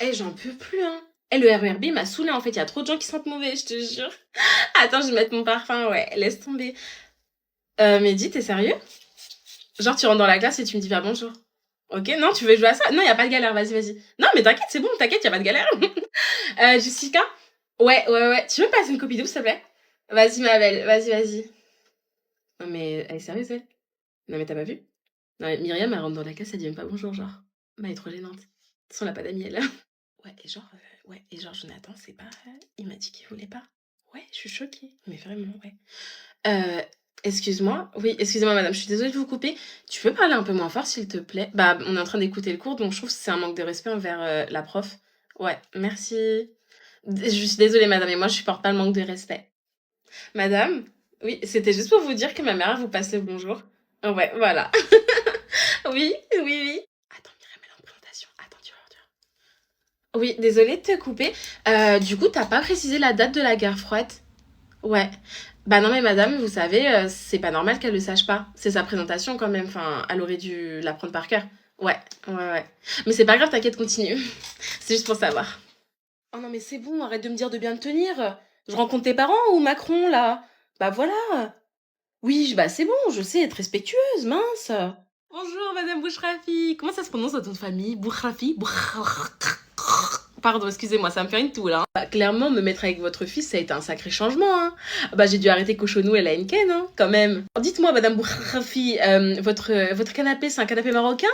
Eh, j'en peux plus, hein. Eh, le RERB m'a saoulé en fait. Il y a trop de gens qui sentent mauvais, je te jure. Attends, je vais mettre mon parfum, ouais. Laisse tomber. Mehdi, t'es sérieux? Genre, tu rentres dans la classe et tu me dis pas bonjour. Ok, non, tu veux jouer à ça? Non, y a pas de galère, vas-y, vas-y. Non, mais t'inquiète, c'est bon, t'inquiète, y a pas de galère. Jessica? Ouais, ouais, ouais. Tu veux me passer une copie douce, s'il te plaît? Vas-y, ma belle, vas-y, vas-y. Non, mais elle est sérieuse, elle? Non, mais t'as pas vu? Non, mais Myriam, elle rentre dans la classe, elle dit même pas bonjour, genre. Bah, elle est trop gênante. De toute façon, elle a pas d'amis, elle. Ouais, et genre, Jonathan, c'est pas. Il m'a dit qu'il voulait pas. Ouais, je suis choquée. Mais vraiment, ouais. Excuse-moi. Oui, excusez-moi, madame, je suis désolée de vous couper. Tu peux parler un peu moins fort, s'il te plaît? Bah, on est en train d'écouter le cours, donc je trouve que c'est un manque de respect envers la prof. Ouais, merci. Je suis désolée, madame, et moi, je supporte pas le manque de respect. Madame? Oui, c'était juste pour vous dire que ma mère vous passe le bonjour. Ouais, voilà. Oui, oui, oui. Attends, Myriam, elle est en présentation. Attends, tu vas voir, tu vas voir. Oui, désolée de te couper. Du coup, t'as pas précisé la date de la guerre froide? Ouais. Bah non, mais madame, vous savez, c'est pas normal qu'elle le sache pas. C'est sa présentation quand même. Enfin, elle aurait dû l'apprendre par cœur. Ouais, ouais, ouais. Mais c'est pas grave, t'inquiète, continue. C'est juste pour savoir. Oh non, mais c'est bon, arrête de me dire de bien te tenir. Je rencontre tes parents ou Macron, là? Bah voilà. Oui, bah c'est bon, je sais être respectueuse, mince. Bonjour, madame Bouchrafi. Comment ça se prononce votre nom de famille? Bouchrafi? Pardon, excusez-moi, ça me fait une toux là. Bah, clairement, me mettre avec votre fils, ça a été un sacré changement. Hein. Bah, j'ai dû arrêter Cochonou et la Henken, hein, quand même. Dites-moi, madame Bouchrafi, votre canapé, c'est un canapé marocain?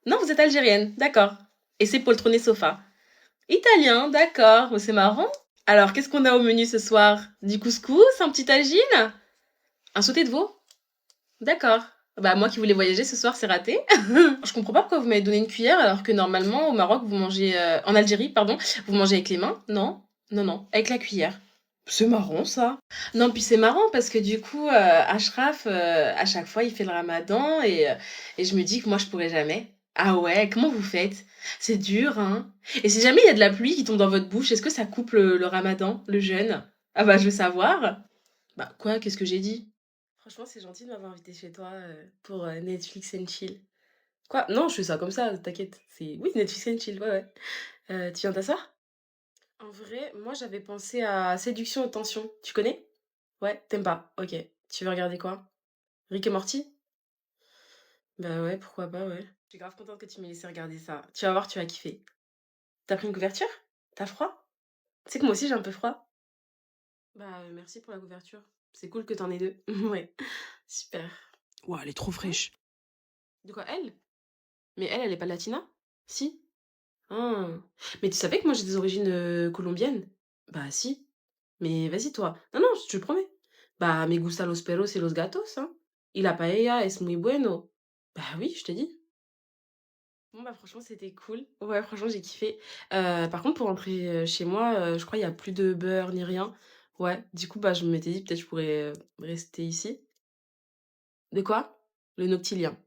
Non, vous êtes algérienne, d'accord. Et c'est poltronné sofa. Italien, d'accord, oh, c'est marrant. Alors, qu'est-ce qu'on a au menu ce soir? Du couscous, un petit tagine? Un sauté de veau? D'accord. Bah, moi qui voulais voyager ce soir, c'est raté. Je comprends pas pourquoi vous m'avez donné une cuillère alors que normalement au Maroc vous mangez en Algérie pardon, vous mangez avec les mains. Non, non, non, avec la cuillère. C'est marrant ça. Non, puis c'est marrant parce que du coup Ashraf à chaque fois il fait le Ramadan et je me dis que moi je pourrais jamais. Ah ouais, comment vous faites? C'est dur hein. Et si jamais il y a de la pluie qui tombe dans votre bouche, est-ce que ça coupe le Ramadan, le jeûne? Ah bah je veux savoir. Bah quoi, qu'est-ce que j'ai dit? Franchement, c'est gentil de m'avoir invité chez toi pour Netflix and chill. Quoi? Non, je fais ça comme ça, t'inquiète. C'est oui, Netflix and chill, ouais, ouais. Tu viens t'asseoir? En vrai, moi j'avais pensé à Séduction et Tension. Tu connais? Ouais, t'aimes pas? Ok. Tu veux regarder quoi? Rick et Morty? Bah ouais, pourquoi pas, ouais. Je suis grave contente que tu m'aies laissé regarder ça. Tu vas voir, tu vas kiffer. T'as pris une couverture? T'as froid? Tu sais que moi aussi j'ai un peu froid. Bah merci pour la couverture. C'est cool que t'en aies deux. Ouais, super. Ouais, elle est trop Hein? fraîche. De quoi elle? Mais elle est pas latina? Si? Ah. Mais tu savais que moi j'ai des origines colombiennes? Bah si. Mais vas-y toi. Non, non, je te le promets. Bah me gusta los perros y los gatos, hein. Y la paella es muy bueno. Bah oui, je t'ai dit. Bon bah franchement c'était cool. Ouais, franchement j'ai kiffé. Par contre pour rentrer chez moi, je crois il y a plus de beurre ni rien. Ouais, du coup bah je m'étais dit peut-être je pourrais rester ici. De quoi? Le noctilien.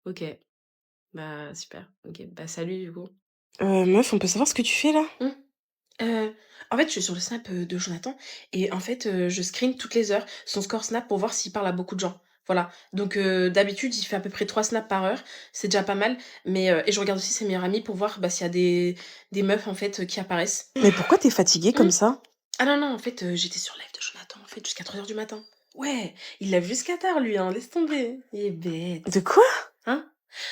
Ok. Bah super. Ok. Bah salut du coup. Meuf, on peut savoir ce que tu fais là? Mmh. En fait, je suis sur le Snap, de Jonathan et en fait, je screen toutes les heures son score Snap pour voir s'il parle à beaucoup de gens. Voilà. Donc d'habitude, il fait à peu près 3 snaps par heure, c'est déjà pas mal, mais et je regarde aussi ses meilleurs amis pour voir, bah, s'il y a des meufs, en fait, qui apparaissent. Mais pourquoi t'es fatiguée Mmh. comme ça? Ah non, non, en fait, j'étais sur live de Jonathan, en fait, jusqu'à 3 heures du matin. Ouais, il l'a vu jusqu'à tard lui, hein, laisse tomber. Il est De bête. quoi? Hein?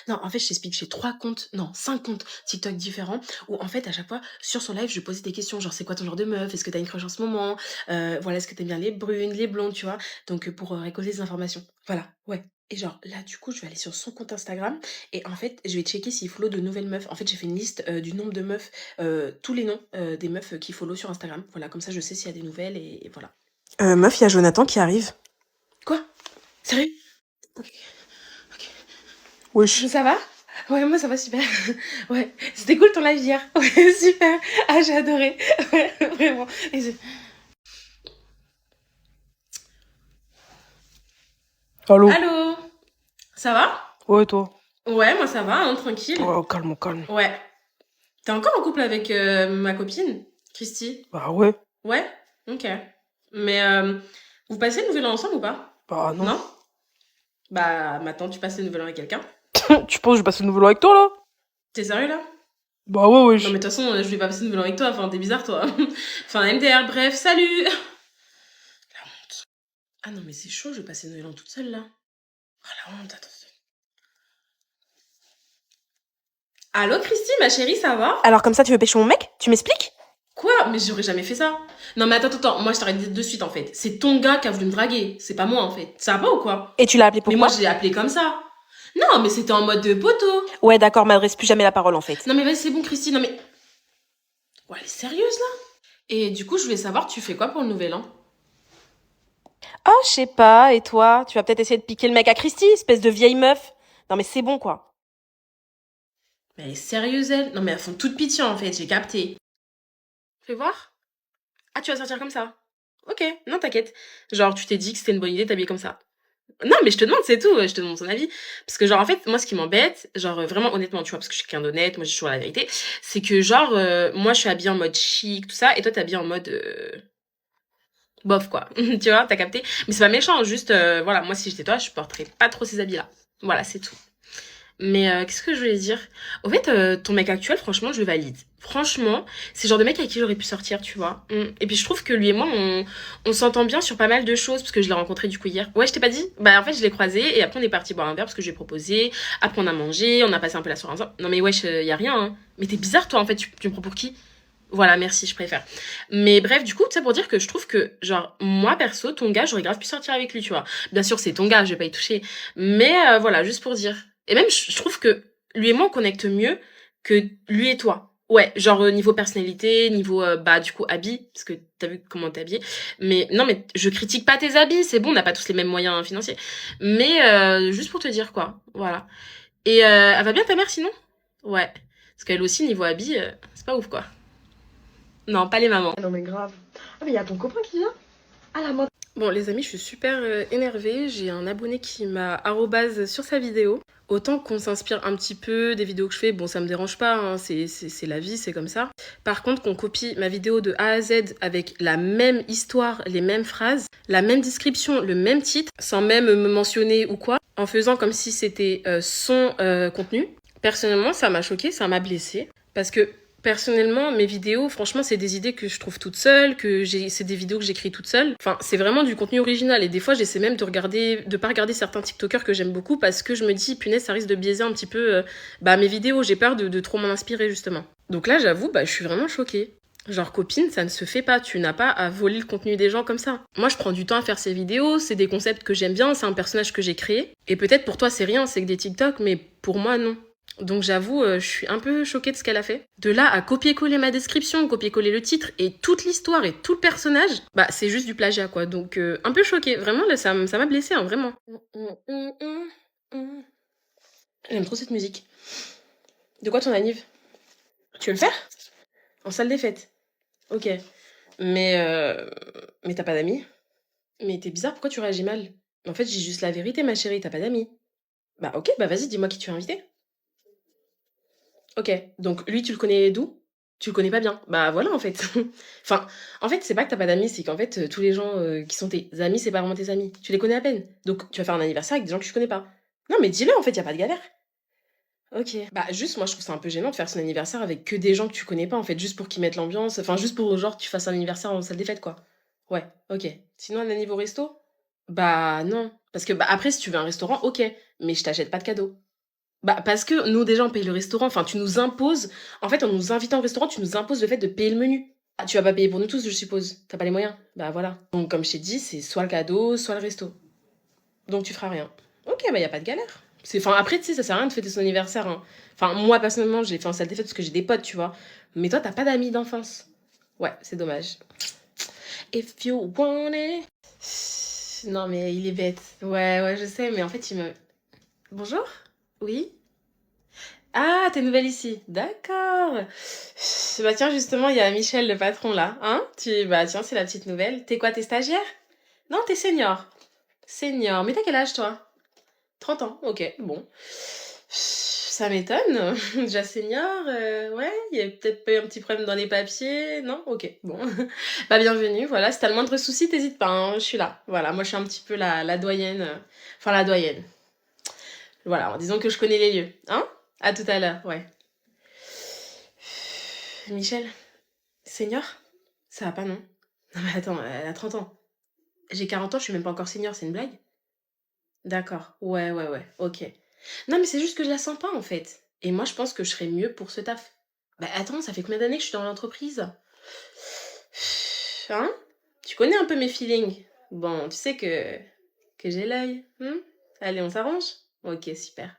Non, en fait, je t'explique, j'ai 3 comptes, non, 5 comptes TikTok différents où en fait, à chaque fois, sur son live, je posais des questions, genre: «C'est quoi ton genre de meuf? Est-ce que t'as une crush en ce moment? Voilà, est-ce que t'aimes bien les brunes, les blondes?» tu vois? Donc pour, récolter des informations. Voilà, ouais et genre là, du coup, je vais aller sur son compte Instagram et en fait, je vais checker s'il follow de nouvelles meufs. En fait, j'ai fait une liste, du nombre de meufs, tous les noms, des meufs, qu'il follow sur Instagram. Voilà, comme ça, je sais s'il y a des nouvelles et voilà. Meuf, y a Jonathan qui arrive. Quoi? Sérieux? OK, OK. Wesh. Ça va? Ouais, moi ça va super. Ouais, c'était cool ton live hier. Ouais, super. Ah, j'ai adoré. Ouais, vraiment. Allô? Allô? Ça va? Ouais, toi? Ouais, moi ça va, hein, tranquille. Ouais, au calme, au calme. Ouais. T'es encore en couple avec ma copine, Christy? Bah ouais. Ouais? Ok. Mais vous passez le nouvel an ensemble ou pas? Bah non. Non? Bah maintenant tu passes le nouvel an avec quelqu'un. Tu penses que je passe le nouvel an avec toi là? T'es sérieux là? Bah ouais, Non, mais de toute façon, je vais pas passer de nouvel an avec toi. Enfin, t'es bizarre, toi. Enfin, MDR, bref, salut. La honte. Ah non, mais c'est chaud, je vais passer Noël an toute seule, là. Ah, la honte, attends. Allô, Christy, ma chérie, ça va? Alors comme ça, tu veux pêcher mon mec? Tu m'expliques? Quoi? Mais j'aurais jamais fait ça. Non, mais attends, moi je t'arrête de suite en fait. C'est ton gars qui a voulu me draguer, c'est pas moi en fait. Ça va pas ou quoi? Et tu l'as appelé Mais moi pourquoi? je l'ai appelé comme ça. Non, mais c'était en mode de poteau. Ouais, d'accord, m'adresse plus jamais la parole en fait. Non, mais vas-y, c'est bon, Christy, non mais. Ouais, elle est sérieuse là? Et du coup, je voulais savoir, tu fais quoi pour le nouvel an? Ah, je sais pas, et toi? Tu vas peut-être essayer de piquer le mec à Christy, espèce de vieille meuf. Non mais c'est bon quoi. Mais elle est sérieuse elle? Non, mais elles font toute pitié en fait, j'ai capté. Fais voir? Ah, tu vas sortir comme ça? Ok, non, t'inquiète. Genre, tu t'es dit que c'était une bonne idée de t'habiller comme ça. Non, mais je te demande, c'est tout, je te demande ton avis. Parce que, genre, en fait, moi, ce qui m'embête, genre, vraiment, honnêtement, tu vois, parce que je suis quelqu'un d'honnête, moi, j'ai toujours la vérité, c'est que, genre, moi, je suis habillée en mode chic, tout ça, et toi, t'es habillée en mode bof, quoi. Tu vois, t'as capté? Mais c'est pas méchant, juste, voilà, moi, si j'étais toi, je porterais pas trop ces habits-là. Voilà, c'est tout. Mais qu'est-ce que je voulais dire? Au fait, ton mec actuel, franchement, je le valide. Franchement, c'est le genre de mec avec qui j'aurais pu sortir, tu vois. Et puis je trouve que lui et moi, on s'entend bien sur pas mal de choses, parce que je l'ai rencontré du coup hier. Ouais, je t'ai pas dit? Bah en fait, je l'ai croisé, et après on est parti boire un verre, parce que je lui ai proposé. Après on a mangé, on a passé un peu la soirée ensemble. Non mais wesh, y a rien, hein. Mais t'es bizarre, toi, en fait, tu me prends pour qui? Voilà, merci, je préfère. Mais bref, du coup, ça pour dire que je trouve que, genre, moi, perso, ton gars, j'aurais grave pu sortir avec lui, tu vois. Bien sûr, c'est ton gars, je vais pas y toucher. Mais voilà, juste pour dire. Et même, je trouve que lui et moi, on connecte mieux que lui et toi. Ouais, genre niveau personnalité, niveau, bah, du coup, habits, parce que t'as vu comment t'es habillée. Mais non, mais je critique pas tes habits, c'est bon, on n'a pas tous les mêmes moyens financiers. Mais juste pour te dire, quoi. Voilà. Et elle va bien ta mère, sinon? Ouais. Parce qu'elle aussi, niveau habits, c'est pas ouf, quoi. Non, pas les mamans. Non mais grave. Ah mais y a ton copain qui vient? Ah la mode. Bon, les amis, je suis super énervée. J'ai un abonné qui m'a arrobase sur sa vidéo. Autant qu'on s'inspire un petit peu des vidéos que je fais, bon, ça me dérange pas, hein, c'est la vie, c'est comme ça. Par contre, qu'on copie ma vidéo de A à Z avec la même histoire, les mêmes phrases, la même description, le même titre, sans même me mentionner ou quoi, en faisant comme si c'était son contenu. Personnellement, ça m'a choquée, ça m'a blessée. Parce que personnellement, mes vidéos, franchement, c'est des idées que je trouve toute seule, c'est des vidéos que j'écris toute seule. Enfin, c'est vraiment du contenu original. Et des fois, j'essaie même de pas regarder certains TikTokers que j'aime beaucoup parce que je me dis, punaise, ça risque de biaiser un petit peu mes vidéos. J'ai peur de trop m'en inspirer, justement. Donc là, j'avoue, je suis vraiment choquée. Genre, copine, ça ne se fait pas. Tu n'as pas à voler le contenu des gens comme ça. Moi, je prends du temps à faire ces vidéos. C'est des concepts que j'aime bien. C'est un personnage que j'ai créé. Et peut-être pour toi, c'est rien, c'est que des TikTok, mais pour moi, non. Donc j'avoue, je suis un peu choquée de ce qu'elle a fait. De là à copier-coller ma description, copier-coller le titre et toute l'histoire et tout le personnage, c'est juste du plagiat quoi. Donc un peu choquée. Vraiment, là, ça m'a blessée, hein, vraiment. J'aime trop cette musique. De quoi ton anniv? Tu veux le faire? En salle des fêtes. Ok. Mais t'as pas d'amis? Mais t'es bizarre, pourquoi tu réagis mal? En fait, j'ai juste la vérité, ma chérie, t'as pas d'amis. Bah ok, vas-y, dis-moi qui tu as invité. Ok, donc lui, tu le connais d'où? Tu le connais pas bien. Bah voilà, en fait. Enfin, en fait, c'est pas que t'as pas d'amis, c'est qu'en fait, tous les gens qui sont tes amis, c'est pas vraiment tes amis. Tu les connais à peine. Donc, tu vas faire un anniversaire avec des gens que tu connais pas. Non, mais dis-le, en fait, y a pas de galère. Ok. Bah, juste, moi, je trouve ça un peu gênant de faire son anniversaire avec que des gens que tu connais pas, en fait, juste pour qu'ils mettent l'ambiance. Enfin, juste pour, genre, tu fasses un anniversaire en salle des fêtes, quoi. Ouais, ok. Sinon, un anniversaire au resto? Bah, non. Parce que, après, si tu veux un restaurant, ok. Mais je t'achète pas de cadeau. Bah, parce que nous, déjà, on paye le restaurant. Enfin, tu nous imposes. En fait, en nous invitant au restaurant, tu nous imposes le fait de payer le menu. Ah, tu vas pas payer pour nous tous, je suppose. T'as pas les moyens. Bah, voilà. Donc, comme je t'ai dit, c'est soit le cadeau, soit le resto. Donc, tu feras rien. Ok, y a pas de galère. Enfin, après, tu sais, ça sert à rien de fêter son anniversaire, hein. Enfin, moi, personnellement, j'ai fait en salle des fêtes parce que j'ai des potes, tu vois. Mais toi, t'as pas d'amis d'enfance. Ouais, c'est dommage. If you want it. Non, mais il est bête. Ouais, je sais, mais en fait, il me. Bonjour? Oui? Ah, t'es nouvelle ici. D'accord. Bah tiens, justement, il y a Michel, le patron, là. Hein? Bah tiens, c'est la petite nouvelle. T'es quoi, t'es stagiaire? Non, t'es senior. Senior. Mais t'as quel âge, toi? 30 ans. Ok, bon. Ça m'étonne. Déjà senior, ouais. Il y a peut-être pas eu un petit problème dans les papiers. Non? Ok, bon. Bah bienvenue, voilà. Si t'as le moindre souci, t'hésites pas, hein, je suis là. Voilà, moi je suis un petit peu la doyenne. Enfin, la doyenne. Voilà, en disant que je connais les lieux. Hein? À tout à l'heure, ouais. Michel, senior? Ça va pas, non? Non mais attends, elle a 30 ans. J'ai 40 ans, je suis même pas encore senior, c'est une blague? D'accord. Ouais, ouais, ouais, OK. Non, mais c'est juste que je la sens pas, en fait. Et moi, je pense que je serais mieux pour ce taf. Bah, attends, ça fait combien d'années que je suis dans l'entreprise? Hein? Tu connais un peu mes feelings. Bon, tu sais que j'ai l'œil. Allez, on s'arrange? Ok, super.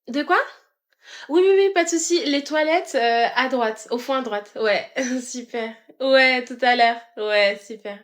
De quoi? Oui, oui, oui, pas de souci. Les toilettes à droite, au fond à droite. Ouais, super. Ouais, tout à l'heure. Ouais, super.